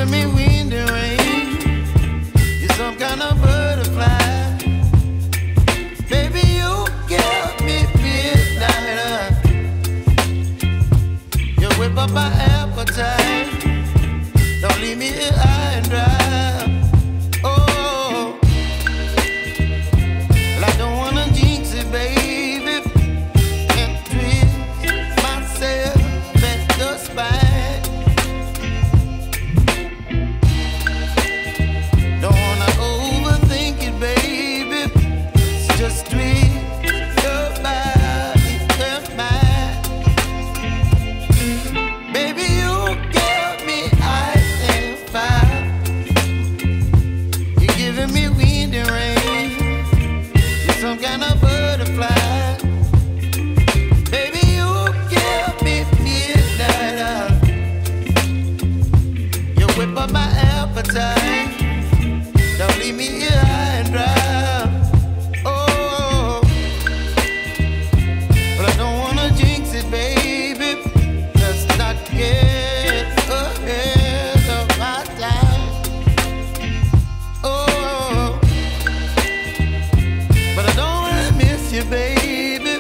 giving me wind and rain. You're some kind of butterfly. Baby, you give me midnight. You whip up my appetite. Don't leave me here high and dry. Oh, well, I don't wanna jinx it, baby, and twist myself at the spine. Don't wanna overthink it, baby. It's just twist your body and mine. Baby, you give me ice and fire. You're giving me wind and rain. You're some kind of butterfly. Baby, you give me midnight. You whip up my appetite. Don't leave me here high and dry. Oh, but I don't wanna jinx it, baby. Let's not get ahead of my time. Oh, but I don't wanna miss you, baby.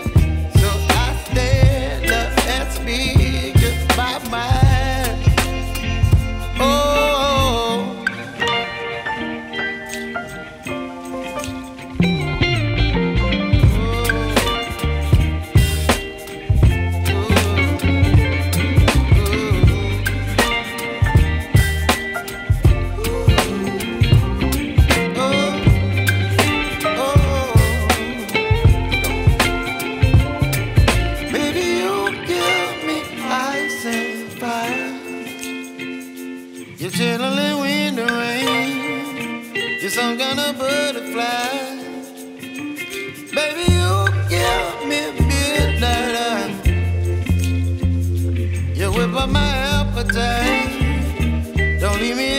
So I stand up and speak just my mind. Oh. Baby, you give me ice and fire. You're chilling wind and rain. You're some kind of butterfly. Baby, you give me midnight. You whip up my appetite. Don't leave me